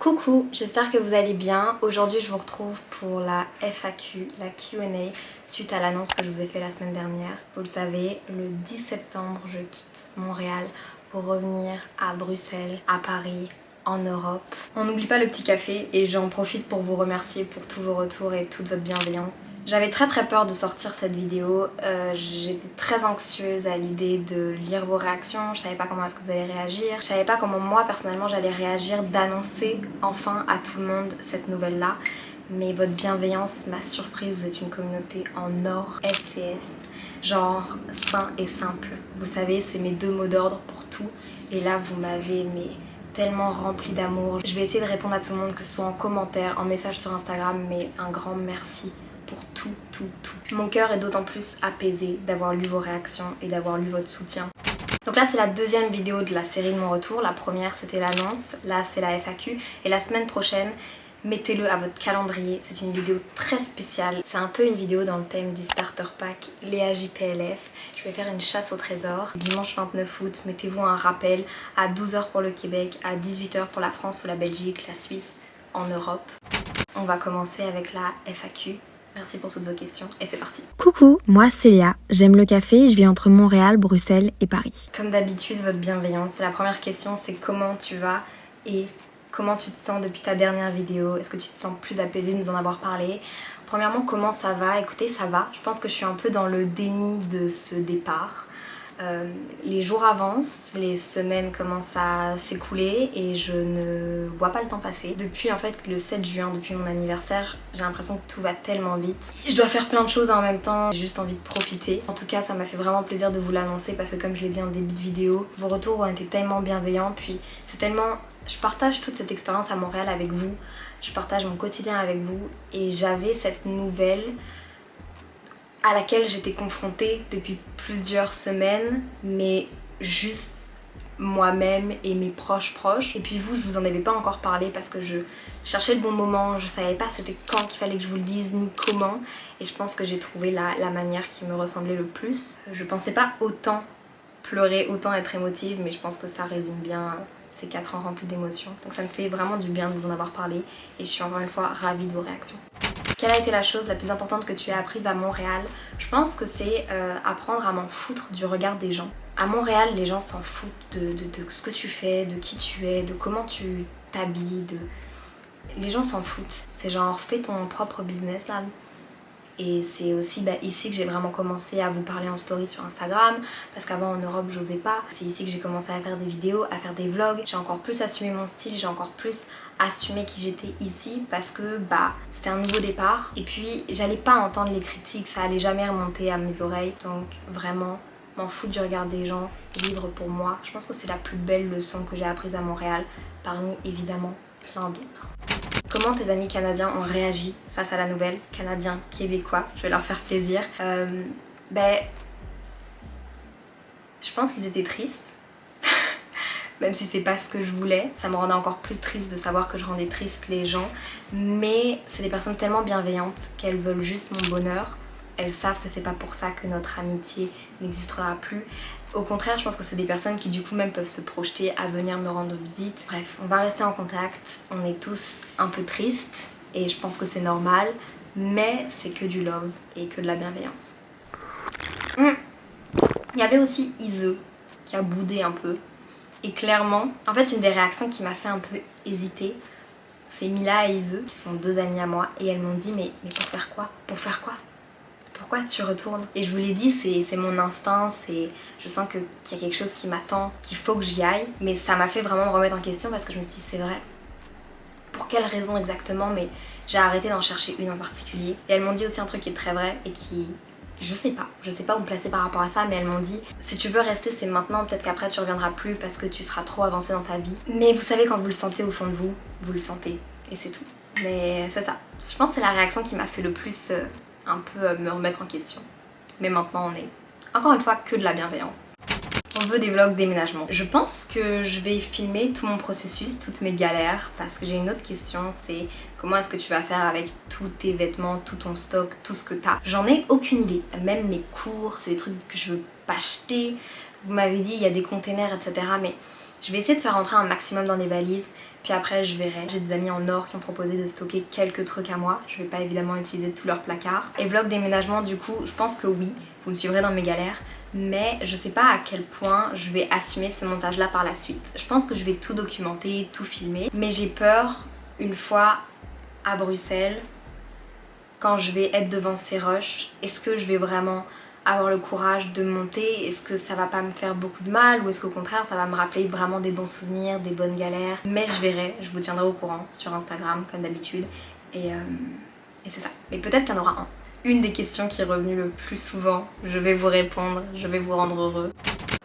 Coucou, j'espère que vous allez bien. Aujourd'hui je vous retrouve pour la FAQ, la Q&A, suite à l'annonce que je vous ai fait la semaine dernière. Vous le savez, le 10 septembre je quitte Montréal pour revenir à Bruxelles, à Paris, en Europe. On n'oublie pas le petit café et j'en profite pour vous remercier pour tous vos retours et toute votre bienveillance. J'avais très peur de sortir cette vidéo, j'étais très anxieuse à l'idée de lire vos réactions, je savais pas comment est-ce que vous allez réagir, je savais pas comment moi personnellement j'allais réagir d'annoncer enfin à tout le monde cette nouvelle là. Mais votre bienveillance m'a surprise, vous êtes une communauté en or, SCS, genre sain et simple. Vous savez, c'est mes deux mots d'ordre pour tout et là vous m'avez tellement rempli d'amour. Je vais essayer de répondre à tout le monde, que ce soit en commentaire, en message sur Instagram, mais un grand merci pour tout. Mon cœur est d'autant plus apaisé d'avoir lu vos réactions et d'avoir lu votre soutien. Donc là c'est la deuxième vidéo de la série de mon retour. La première c'était l'annonce, là c'est la FAQ et la semaine prochaine, mettez-le à votre calendrier, c'est une vidéo très spéciale. C'est un peu une vidéo dans le thème du starter pack Léa JPLF. Je vais faire une chasse au trésor. Dimanche 29 août, mettez-vous un rappel à 12 h pour le Québec, à 18 h pour la France ou la Belgique, la Suisse, en Europe. On va commencer avec la FAQ. Merci pour toutes vos questions et c'est parti. Coucou, moi c'est Léa, j'aime le café, je vis entre Montréal, Bruxelles et Paris. Comme d'habitude, votre bienveillance. La première question c'est comment tu vas et comment tu te sens depuis ta dernière vidéo? Est-ce que tu te sens plus apaisée de nous en avoir parlé? Premièrement, comment ça va? Écoutez, ça va. Je pense que je suis un peu dans le déni de ce départ. Les jours avancent, les semaines commencent à s'écouler et je ne vois pas le temps passer. Depuis en fait le 7 juin, depuis mon anniversaire, j'ai l'impression que tout va tellement vite. Je dois faire plein de choses en même temps, j'ai juste envie de profiter. En tout cas, ça m'a fait vraiment plaisir de vous l'annoncer parce que comme je l'ai dit en début de vidéo, vos retours ont été tellement bienveillants, puis c'est tellement... Je partage toute cette expérience à Montréal avec vous, je partage mon quotidien avec vous et j'avais cette nouvelle à laquelle j'étais confrontée depuis plusieurs semaines, mais juste moi-même et mes proches. Et puis vous, je vous en avais pas encore parlé parce que je cherchais le bon moment, je savais pas c'était quand qu'il fallait que je vous le dise ni comment, et je pense que j'ai trouvé la manière qui me ressemblait le plus. Je pensais pas autant pleurer, autant être émotive, mais je pense que ça résume bien ces 4 ans remplis d'émotions. Donc ça me fait vraiment du bien de vous en avoir parlé et je suis encore une fois ravie de vos réactions. Quelle a été la chose la plus importante que tu as apprise à Montréal? Je pense que c'est apprendre à m'en foutre du regard des gens. À Montréal, les gens s'en foutent de ce que tu fais, de qui tu es, de comment tu t'habilles, Les gens s'en foutent. C'est genre, fais ton propre business là. Et c'est aussi ici que j'ai vraiment commencé à vous parler en story sur Instagram, parce qu'avant en Europe j'osais pas. C'est ici que j'ai commencé à faire des vidéos, à faire des vlogs. J'ai encore plus assumé mon style, j'ai encore plus assumé qui j'étais ici parce que c'était un nouveau départ. Et puis j'allais pas entendre les critiques, ça allait jamais remonter à mes oreilles. Donc vraiment m'en foutre du regard des gens, vivre pour moi. Je pense que c'est la plus belle leçon que j'ai apprise à Montréal, parmi évidemment plein d'autres. Comment tes amis canadiens ont réagi face à la nouvelle? Canadiens, québécois, je vais leur faire plaisir. Je pense qu'ils étaient tristes, même si c'est pas ce que je voulais. Ça me rendait encore plus triste de savoir que je rendais triste les gens, mais c'est des personnes tellement bienveillantes qu'elles veulent juste mon bonheur. Elles savent que c'est pas pour ça que notre amitié n'existera plus. Au contraire, je pense que c'est des personnes qui du coup même peuvent se projeter à venir me rendre visite. Bref, on va rester en contact, on est tous un peu tristes et je pense que c'est normal, mais c'est que du love et que de la bienveillance. Il y avait aussi Ise qui a boudé un peu et clairement, en fait une des réactions qui m'a fait un peu hésiter, c'est Mila et Ise qui sont deux amies à moi et elles m'ont dit mais pour faire quoi? Pour faire quoi? Pourquoi tu retournes? Et je vous l'ai dit, c'est mon instinct, je sens qu'il y a quelque chose qui m'attend, qu'il faut que j'y aille. Mais ça m'a fait vraiment me remettre en question parce que je me suis dit c'est vrai. Pour quelle raison exactement? Mais j'ai arrêté d'en chercher une en particulier. Et elles m'ont dit aussi un truc qui est très vrai et qui... Je sais pas où me placer par rapport à ça, mais elles m'ont dit si tu veux rester c'est maintenant, peut-être qu'après tu reviendras plus parce que tu seras trop avancé dans ta vie. Mais vous savez quand vous le sentez au fond de vous, vous le sentez et c'est tout. Mais c'est ça. Je pense que c'est la réaction qui m'a fait le plus... un peu me remettre en question. Mais maintenant on est encore une fois que de la bienveillance. On veut des vlogs déménagement. Je pense que je vais filmer tout mon processus, toutes mes galères, parce que j'ai une autre question, c'est comment est-ce que tu vas faire avec tous tes vêtements, tout ton stock, tout ce que t'as. J'en ai aucune idée. Même mes courses, c'est des trucs que je veux pas acheter. Vous m'avez dit il y a des containers, etc. Mais je vais essayer de faire rentrer un maximum dans des valises. Puis après je verrai. J'ai des amis en or qui ont proposé de stocker quelques trucs à moi. Je vais pas évidemment utiliser tout leur placard. Et vlog déménagement du coup, je pense que oui, vous me suivrez dans mes galères. Mais je sais pas à quel point je vais assumer ce montage là par la suite. Je pense que je vais tout documenter, tout filmer. Mais j'ai peur une fois à Bruxelles, quand je vais être devant ces rushs, est-ce que je vais vraiment avoir le courage de monter? Est-ce que ça va pas me faire beaucoup de mal ou est-ce qu'au contraire ça va me rappeler vraiment des bons souvenirs, des bonnes galères? Mais je verrai, je vous tiendrai au courant sur Instagram comme d'habitude et c'est ça. Mais peut-être qu'il y en aura un. Une des questions qui est revenue le plus souvent, je vais vous répondre, je vais vous rendre heureux.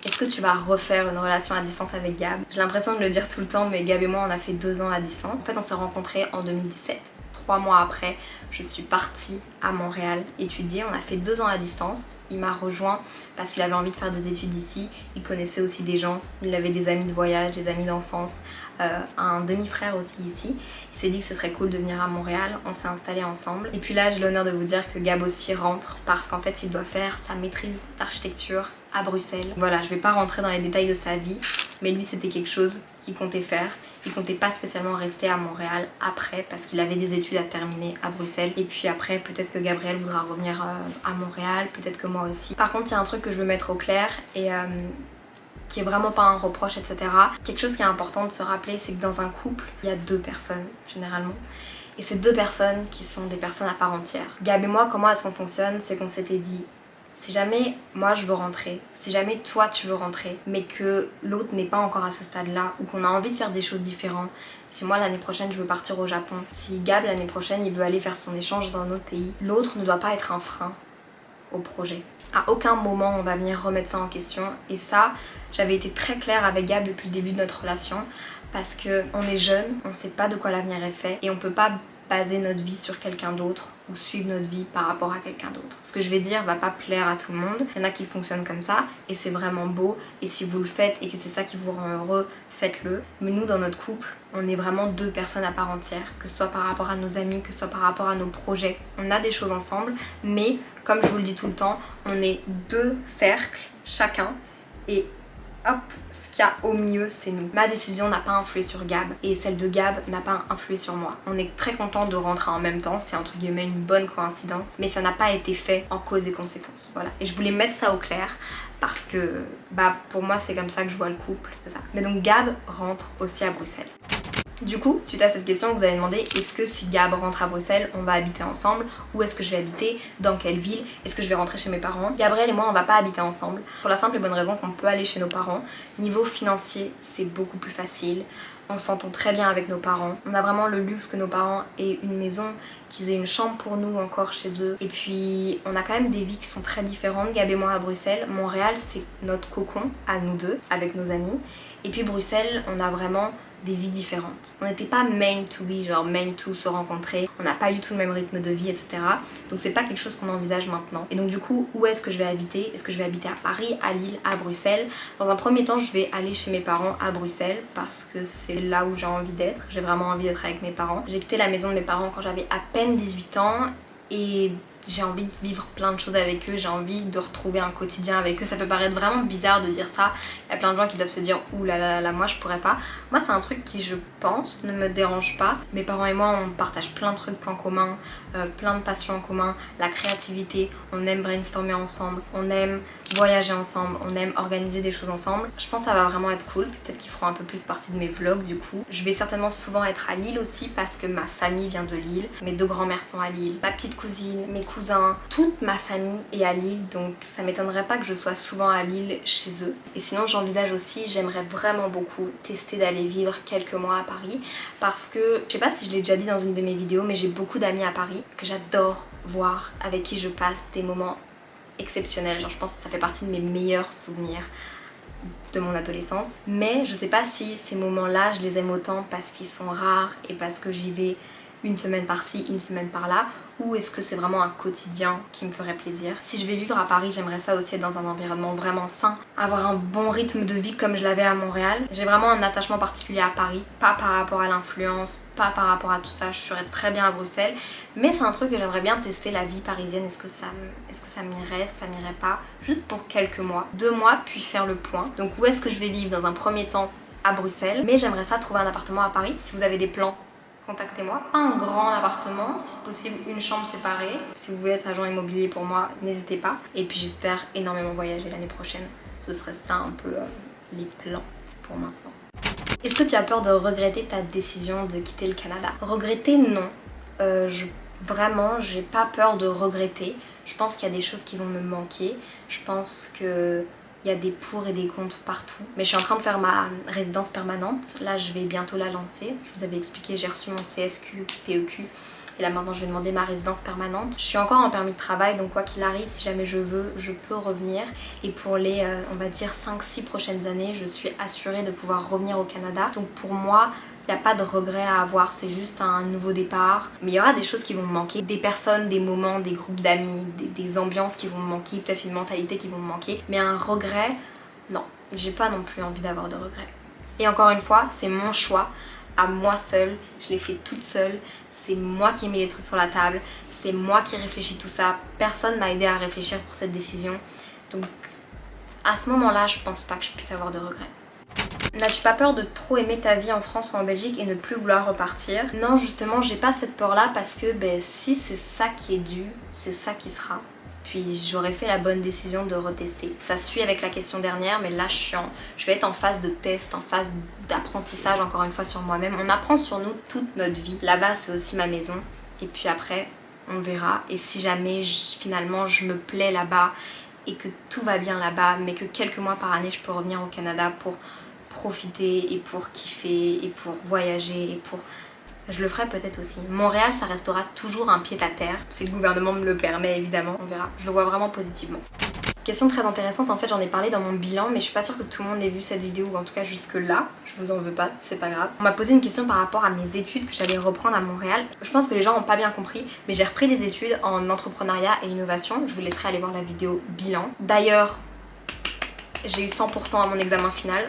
Est-ce que tu vas refaire une relation à distance avec Gab? J'ai l'impression de le dire tout le temps, mais Gab et moi on a fait 2 ans à distance. En fait on s'est rencontrés en 2017. 3 mois après, je suis partie à Montréal étudier. On a fait 2 ans à distance. Il m'a rejoint parce qu'il avait envie de faire des études ici. Il connaissait aussi des gens. Il avait des amis de voyage, des amis d'enfance. Un demi-frère aussi ici. Il s'est dit que ce serait cool de venir à Montréal. On s'est installés ensemble. Et puis là, j'ai l'honneur de vous dire que Gab aussi rentre parce qu'en fait, il doit faire sa maîtrise d'architecture à Bruxelles. Voilà, je vais pas rentrer dans les détails de sa vie, mais lui, c'était quelque chose qu'il comptait faire. Il comptait pas spécialement rester à Montréal après parce qu'il avait des études à terminer à Bruxelles. Et puis après, peut-être que Gabriel voudra revenir à Montréal, peut-être que moi aussi. Par contre, il y a un truc que je veux mettre au clair et qui est vraiment pas un reproche, etc. Quelque chose qui est important de se rappeler, c'est que dans un couple, il y a 2 personnes généralement. Et ces 2 personnes qui sont des personnes à part entière. Gab et moi, comment est-ce qu'on fonctionne? C'est qu'on s'était dit, si jamais moi je veux rentrer, si jamais toi tu veux rentrer, mais que l'autre n'est pas encore à ce stade-là, ou qu'on a envie de faire des choses différentes, si moi l'année prochaine je veux partir au Japon, si Gab l'année prochaine il veut aller faire son échange dans un autre pays, l'autre ne doit pas être un frein au projet. À aucun moment on va venir remettre ça en question, et ça, j'avais été très claire avec Gab depuis le début de notre relation, parce qu'on est jeune, on sait pas de quoi l'avenir est fait, et on peut pas baser notre vie sur quelqu'un d'autre ou suivre notre vie par rapport à quelqu'un d'autre. Ce que je vais dire va pas plaire à tout le monde, il y en a qui fonctionnent comme ça et c'est vraiment beau, et si vous le faites et que c'est ça qui vous rend heureux, faites-le. Mais nous dans notre couple, on est vraiment 2 personnes à part entière, que ce soit par rapport à nos amis, que ce soit par rapport à nos projets. On a des choses ensemble, mais comme je vous le dis tout le temps, on est 2 cercles chacun et hop, ce qu'il y a au milieu, c'est nous. Ma décision n'a pas influé sur Gab et celle de Gab n'a pas influé sur moi. On est très content de rentrer en même temps, c'est entre guillemets une bonne coïncidence, mais ça n'a pas été fait en cause et conséquence. Voilà, et je voulais mettre ça au clair parce que pour moi c'est comme ça que je vois le couple, c'est ça. Mais donc Gab rentre aussi à Bruxelles. Du coup, suite à cette question, vous avez demandé est-ce que si Gab rentre à Bruxelles, on va habiter ensemble? Où est-ce que je vais habiter? Dans quelle ville? Est-ce que je vais rentrer chez mes parents? Gabriel et moi, on va pas habiter ensemble. Pour la simple et bonne raison qu'on peut aller chez nos parents. Niveau financier, c'est beaucoup plus facile. On s'entend très bien avec nos parents. On a vraiment le luxe que nos parents aient une maison, qu'ils aient une chambre pour nous encore chez eux. Et puis, on a quand même des vies qui sont très différentes. Gab et moi à Bruxelles. Montréal, c'est notre cocon à nous deux, avec nos amis. Et puis Bruxelles, on a vraiment des vies différentes. On n'était pas main to be, genre main to se rencontrer, on n'a pas du tout le même rythme de vie, etc. Donc c'est pas quelque chose qu'on envisage maintenant. Et donc du coup, où est-ce que je vais habiter? Est-ce que je vais habiter à Paris, à Lille, à Bruxelles? Dans un premier temps, je vais aller chez mes parents à Bruxelles parce que c'est là où j'ai envie d'être. J'ai vraiment envie d'être avec mes parents. J'ai quitté la maison de mes parents quand j'avais à peine 18 ans et j'ai envie de vivre plein de choses avec eux, j'ai envie de retrouver un quotidien avec eux. Ça peut paraître vraiment bizarre de dire ça, il y a plein de gens qui doivent se dire ouh là là là, moi je pourrais pas. Moi c'est un truc qui, je pense, ne me dérange pas. Mes parents et moi on partage plein de trucs en commun, plein de passions en commun, la créativité, on aime brainstormer ensemble, on aime voyager ensemble, on aime organiser des choses ensemble. Je pense que ça va vraiment être cool, peut-être qu'ils feront un peu plus partie de mes vlogs du coup. Je vais certainement souvent être à Lille aussi parce que ma famille vient de Lille, mes 2 grands-mères sont à Lille, ma petite cousine, mes cousins, toute ma famille est à Lille, donc ça m'étonnerait pas que je sois souvent à Lille chez eux. Et sinon j'envisage aussi, j'aimerais vraiment beaucoup tester d'aller vivre quelques mois à Paris parce que, je sais pas si je l'ai déjà dit dans une de mes vidéos, mais j'ai beaucoup d'amis à Paris que j'adore voir, avec qui je passe des moments exceptionnels. Genre je pense que ça fait partie de mes meilleurs souvenirs de mon adolescence. Mais je sais pas si ces moments-là, je les aime autant parce qu'ils sont rares et parce que j'y vais une semaine par-ci, une semaine par-là, ou est-ce que c'est vraiment un quotidien qui me ferait plaisir. Si je vais vivre à Paris, j'aimerais ça aussi être dans un environnement vraiment sain, avoir un bon rythme de vie comme je l'avais à Montréal. J'ai vraiment un attachement particulier à Paris, pas par rapport à l'influence, pas par rapport à tout ça, je serais très bien à Bruxelles, mais c'est un truc que j'aimerais bien tester, la vie parisienne. Est-ce que ça m'irait, est-ce que ça m'irait pas, juste pour quelques mois, 2 mois, puis faire le point. Donc où est-ce que je vais vivre dans un premier temps à Bruxelles, mais j'aimerais ça trouver un appartement à Paris. Si vous avez des plans, contactez-moi. Un grand appartement, si possible une chambre séparée. Si vous voulez être agent immobilier pour moi, n'hésitez pas. Et puis j'espère énormément voyager l'année prochaine. Ce serait ça un peu les plans pour maintenant. Est-ce que tu as peur de regretter ta décision de quitter le Canada? Regretter, non. Vraiment, j'ai pas peur de regretter. Je pense qu'il y a des choses qui vont me manquer. Je pense que il y a des pour et des contre partout. Mais je suis en train de faire ma résidence permanente. Là, je vais bientôt la lancer. Je vous avais expliqué, j'ai reçu mon CSQ, PEQ. Et là, maintenant, je vais demander ma résidence permanente. Je suis encore en permis de travail, donc quoi qu'il arrive, si jamais je veux, je peux revenir. Et pour les, on va dire, 5-6 prochaines années, je suis assurée de pouvoir revenir au Canada. Donc pour moi, il n'y a pas de regret à avoir, c'est juste un nouveau départ. Mais il y aura des choses qui vont me manquer, des personnes, des moments, des groupes d'amis, des ambiances qui vont me manquer, peut-être une mentalité qui vont me manquer. Mais un regret, non, j'ai pas non plus envie d'avoir de regrets. Et encore une fois, c'est mon choix, à moi seule, je l'ai fait toute seule, c'est moi qui ai mis les trucs sur la table, c'est moi qui réfléchis tout ça, personne m'a aidé à réfléchir pour cette décision. Donc à ce moment-là, je pense pas que je puisse avoir de regrets. N'as-tu pas peur de trop aimer ta vie en France ou en Belgique et ne plus vouloir repartir? Non, justement, j'ai pas cette peur-là parce que si c'est ça qui est dû, c'est ça qui sera. Puis j'aurais fait la bonne décision de retester. Ça suit avec la question dernière, mais là je vais être en phase de test, en phase d'apprentissage encore une fois sur moi-même. On apprend sur nous toute notre vie. Là-bas, c'est aussi ma maison. Et puis après, on verra. Et si jamais finalement je me plais là-bas et que tout va bien là-bas, mais que quelques mois par année je peux revenir au Canada pour profiter et pour kiffer et pour voyager et pour... Je le ferai peut-être aussi. Montréal, ça restera toujours un pied-à-terre. Si le gouvernement me le permet, évidemment, on verra. Je le vois vraiment positivement. Question très intéressante, en fait j'en ai parlé dans mon bilan, mais je suis pas sûre que tout le monde ait vu cette vidéo, ou en tout cas jusque là. Je vous en veux pas, c'est pas grave. On m'a posé une question par rapport à mes études que j'allais reprendre à Montréal. Je pense que les gens ont pas bien compris, mais j'ai repris des études en entrepreneuriat et innovation. Je vous laisserai aller voir la vidéo bilan. D'ailleurs, j'ai eu 100% à mon examen final.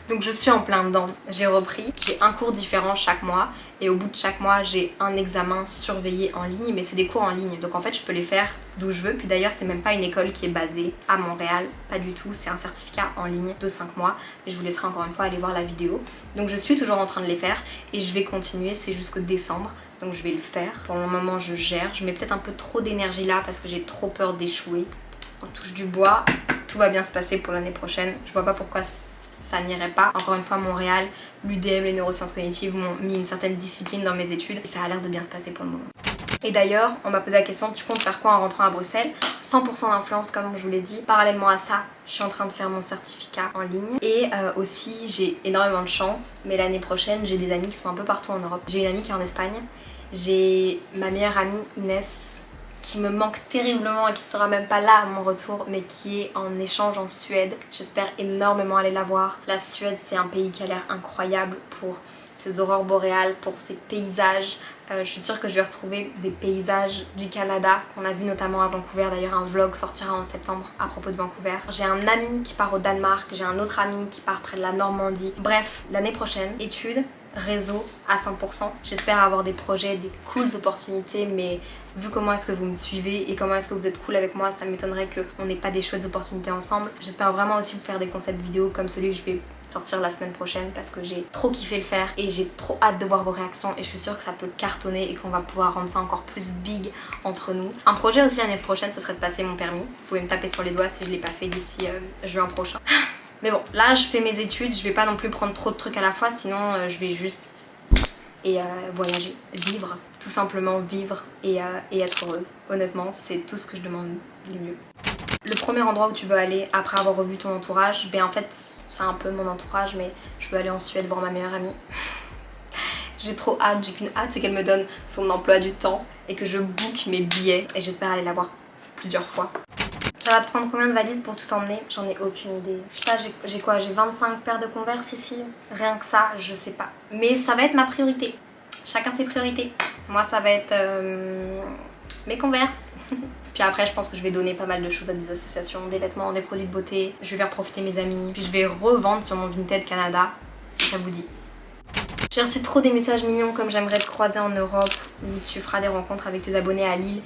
Donc je suis en plein dedans, j'ai repris, j'ai un cours différent chaque mois et au bout de chaque mois j'ai un examen surveillé en ligne, mais c'est des cours en ligne, donc en fait je peux les faire d'où je veux. Puis d'ailleurs c'est même pas une école qui est basée à Montréal, pas du tout, c'est un certificat en ligne de 5 mois, mais je vous laisserai encore une fois aller voir la vidéo. Donc je suis toujours en train de les faire et je vais continuer, c'est jusqu'au décembre, donc je vais le faire. Pour le moment je gère, je mets peut-être un peu trop d'énergie là parce que j'ai trop peur d'échouer. On touche du bois, tout va bien se passer pour l'année prochaine, je vois pas pourquoi ça n'irait pas. Encore une fois, Montréal, l'UDM, les neurosciences cognitives m'ont mis une certaine discipline dans mes études et ça a l'air de bien se passer pour le moment. Et d'ailleurs, on m'a posé la question, tu comptes faire quoi en rentrant à Bruxelles? 100% d'influence comme je vous l'ai dit. Parallèlement à ça, je suis en train de faire mon certificat en ligne. Et aussi, j'ai énormément de chance, mais l'année prochaine, j'ai des amis qui sont un peu partout en Europe. J'ai une amie qui est en Espagne, j'ai ma meilleure amie Inès, qui me manque terriblement et qui sera même pas là à mon retour, mais qui est en échange en Suède. J'espère énormément aller la voir. La Suède, c'est un pays qui a l'air incroyable pour ses aurores boréales, pour ses paysages. Je suis sûre que je vais retrouver des paysages du Canada qu'on a vu notamment à Vancouver. D'ailleurs, un vlog sortira en septembre à propos de Vancouver. J'ai un ami qui part au Danemark, j'ai un autre ami qui part près de la Normandie. Bref, l'année prochaine, études, réseau à 100%. J'espère avoir des projets, des cooles opportunités, mais vu comment est-ce que vous me suivez et comment est-ce que vous êtes cool avec moi, ça m'étonnerait qu'on n'ait pas des chouettes opportunités ensemble. J'espère vraiment aussi vous faire des concepts vidéo comme celui que je vais sortir la semaine prochaine parce que j'ai trop kiffé le faire et j'ai trop hâte de voir vos réactions et je suis sûre que ça peut cartonner et qu'on va pouvoir rendre ça encore plus big entre nous. Un projet aussi l'année prochaine, ce serait de passer mon permis. Vous pouvez me taper sur les doigts si je l'ai pas fait d'ici juin prochain. Mais bon, là je fais mes études, je vais pas non plus prendre trop de trucs à la fois, sinon je vais juste voyager, vivre, tout simplement vivre et être heureuse. Honnêtement, c'est tout ce que je demande du mieux. Le premier endroit où tu veux aller après avoir revu ton entourage, en fait c'est un peu mon entourage, mais je veux aller en Suède voir ma meilleure amie. J'ai trop hâte, j'ai qu'une hâte, c'est qu'elle me donne son emploi du temps et que je book mes billets et j'espère aller la voir plusieurs fois. Ça va te prendre combien de valises pour tout emmener? J'en ai aucune idée. Je sais pas, j'ai quoi? J'ai 25 paires de Converse ici? Rien que ça, je sais pas. Mais ça va être ma priorité. Chacun ses priorités. Moi, ça va être mes Converse. Puis après, je pense que je vais donner pas mal de choses à des associations, des vêtements, des produits de beauté. Je vais faire profiter mes amis. Puis je vais revendre sur mon Vinted Canada, si ça vous dit. J'ai reçu trop des messages mignons comme j'aimerais te croiser en Europe, où tu feras des rencontres avec tes abonnés à Lille.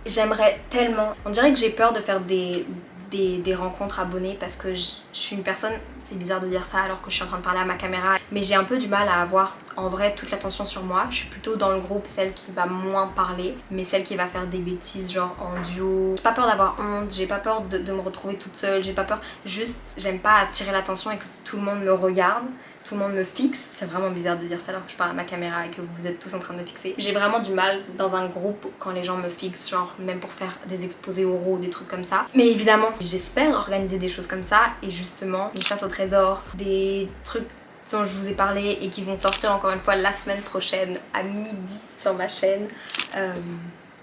J'aimerais tellement. On dirait que j'ai peur de faire des des rencontres abonnées parce que je suis une personne, c'est bizarre de dire ça alors que je suis en train de parler à ma caméra, mais j'ai un peu du mal à avoir en vrai toute l'attention sur moi. Je suis plutôt dans le groupe celle qui va moins parler, mais celle qui va faire des bêtises genre en duo. J'ai pas peur d'avoir honte, j'ai pas peur de me retrouver toute seule, j'ai pas peur, juste j'aime pas attirer l'attention et que tout le monde me regarde. Tout le monde me fixe, c'est vraiment bizarre de dire ça alors que je parle à ma caméra et que vous êtes tous en train de me fixer. J'ai vraiment du mal dans un groupe quand les gens me fixent, genre même pour faire des exposés oraux, des trucs comme ça. Mais évidemment, j'espère organiser des choses comme ça et justement, une chasse au trésor, des trucs dont je vous ai parlé et qui vont sortir encore une fois la semaine prochaine à midi sur ma chaîne.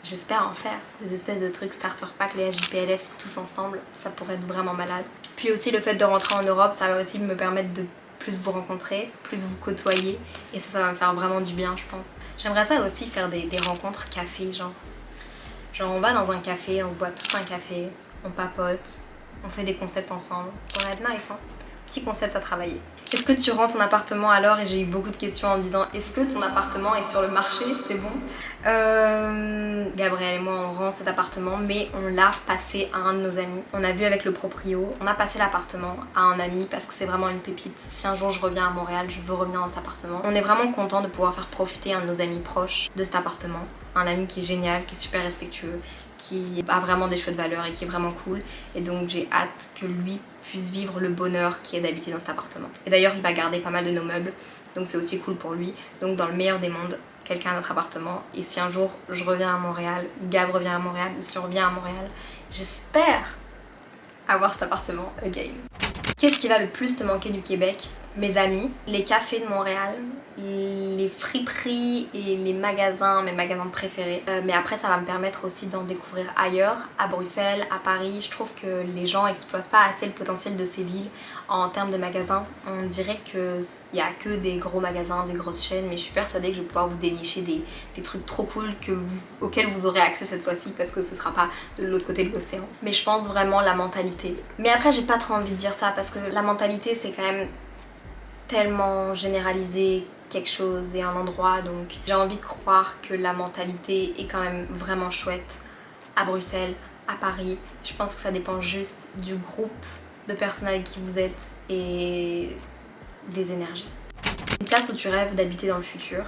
J'espère en faire des espèces de trucs starter pack, les HJPLF tous ensemble, ça pourrait être vraiment malade. Puis aussi le fait de rentrer en Europe, ça va aussi me permettre de plus vous rencontrer, plus vous côtoyer et ça va me faire vraiment du bien je pense. J'aimerais ça aussi faire des rencontres café genre on va dans un café, on se boit tous un café, on papote, on fait des concepts ensemble. Ça pourrait être nice hein, petit concept à travailler. Est-ce que tu rends ton appartement alors? Et j'ai eu beaucoup de questions en me disant est-ce que ton appartement est sur le marché? C'est bon. Gabriel et moi on rend cet appartement mais on l'a passé à un de nos amis. On a vu avec le proprio, on a passé l'appartement à un ami parce que c'est vraiment une pépite. Si un jour je reviens à Montréal, je veux revenir dans cet appartement. On est vraiment content de pouvoir faire profiter un de nos amis proches de cet appartement. Un ami qui est génial, qui est super respectueux, qui a vraiment des chouettes valeurs et qui est vraiment cool. Et donc j'ai hâte que lui puisse vivre le bonheur qui est d'habiter dans cet appartement. Et d'ailleurs il va garder pas mal de nos meubles, donc c'est aussi cool pour lui. Donc dans le meilleur des mondes, quelqu'un à notre appartement. Et si un jour je reviens à Montréal, Gab revient à Montréal, ou si on revient à Montréal, j'espère avoir cet appartement again. Qu'est-ce qui va le plus te manquer du Québec? Mes amis, les cafés de Montréal, les friperies et les magasins, mes magasins préférés. Mais après ça va me permettre aussi d'en découvrir ailleurs, à Bruxelles, à Paris. Je trouve que les gens exploitent pas assez le potentiel de ces villes en termes de magasins. On dirait qu'il n'y a que des gros magasins, des grosses chaînes, mais je suis persuadée que je vais pouvoir vous dénicher des trucs trop cool auxquels vous aurez accès cette fois-ci parce que ce sera pas de l'autre côté de l'océan. Mais je pense vraiment la mentalité. Mais après j'ai pas trop envie de dire ça parce que la mentalité c'est quand même tellement généralisé quelque chose et un endroit, donc j'ai envie de croire que la mentalité est quand même vraiment chouette à Bruxelles, à Paris. Je pense que ça dépend juste du groupe de personnes avec qui vous êtes et des énergies. Une place où tu rêves d'habiter dans le futur?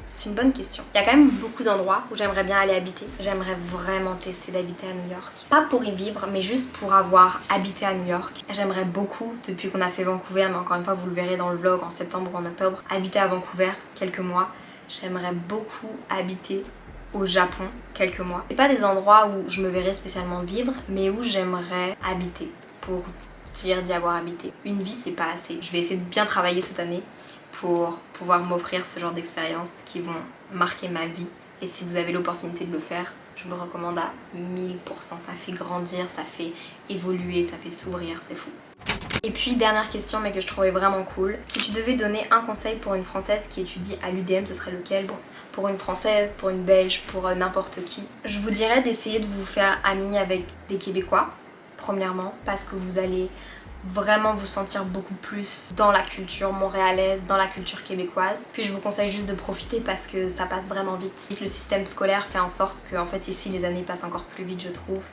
C'est une bonne question. Il y a quand même beaucoup d'endroits où j'aimerais bien aller habiter. J'aimerais vraiment tester d'habiter à New York. Pas pour y vivre, mais juste pour avoir habité à New York. J'aimerais beaucoup, depuis qu'on a fait Vancouver, mais encore une fois vous le verrez dans le vlog en septembre ou en octobre, habiter à Vancouver quelques mois. J'aimerais beaucoup habiter au Japon quelques mois. C'est pas des endroits où je me verrais spécialement vivre, mais où j'aimerais habiter pour dire d'y avoir habité. Une vie c'est pas assez. Je vais essayer de bien travailler cette année pour pouvoir m'offrir ce genre d'expériences qui vont marquer ma vie. Et si vous avez l'opportunité de le faire, je vous le recommande à 1000%. Ça fait grandir, ça fait évoluer, ça fait s'ouvrir, c'est fou. Et puis dernière question mais que je trouvais vraiment cool. Si tu devais donner un conseil pour une Française qui étudie à l'UDM, ce serait lequel? Bon, pour une Française, pour une Belge, pour n'importe qui. Je vous dirais d'essayer de vous faire amie avec des Québécois, premièrement, parce que vous allez vraiment vous sentir beaucoup plus dans la culture montréalaise, dans la culture québécoise. Puis je vous conseille juste de profiter parce que ça passe vraiment vite. Le système scolaire fait en sorte que en fait ici les années passent encore plus vite je trouve.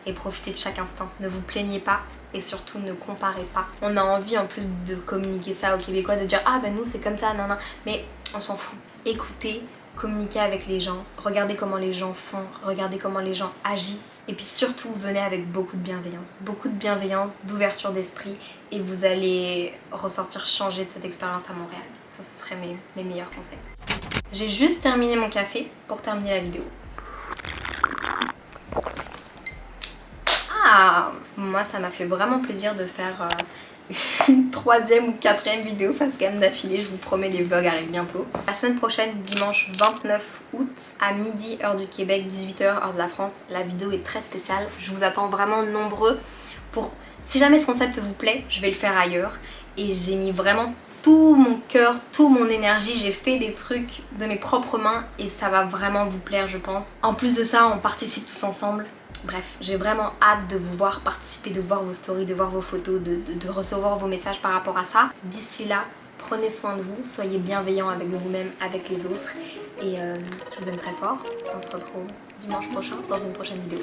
Et profitez de chaque instant. Ne vous plaignez pas et surtout ne comparez pas. On a envie en plus de communiquer ça aux Québécois, de dire ah ben nous c'est comme ça, nan nan. Mais on s'en fout. Écoutez, communiquez avec les gens, regardez comment les gens font, regardez comment les gens agissent et puis surtout venez avec beaucoup de bienveillance, d'ouverture d'esprit et vous allez ressortir changé de cette expérience à Montréal. Ça ce serait mes meilleurs conseils. J'ai juste terminé mon café pour terminer la vidéo. Ah, moi ça m'a fait vraiment plaisir de faire une 3e ou 4e vidéo face cam d'affilée, je vous promets les vlogs arrivent bientôt. La semaine prochaine, dimanche 29 août à midi heure du Québec, 18h heure de la France, la vidéo est très spéciale. Je vous attends vraiment nombreux pour, si jamais ce concept vous plaît, je vais le faire ailleurs et j'ai mis vraiment tout mon cœur, toute mon énergie, j'ai fait des trucs de mes propres mains et ça va vraiment vous plaire je pense. En plus de ça, on participe tous ensemble. Bref, j'ai vraiment hâte de vous voir participer, de voir vos stories, de voir vos photos, de recevoir vos messages par rapport à ça. D'ici là, prenez soin de vous, soyez bienveillants avec vous-même, avec les autres. Et je vous aime très fort. On se retrouve dimanche prochain dans une prochaine vidéo.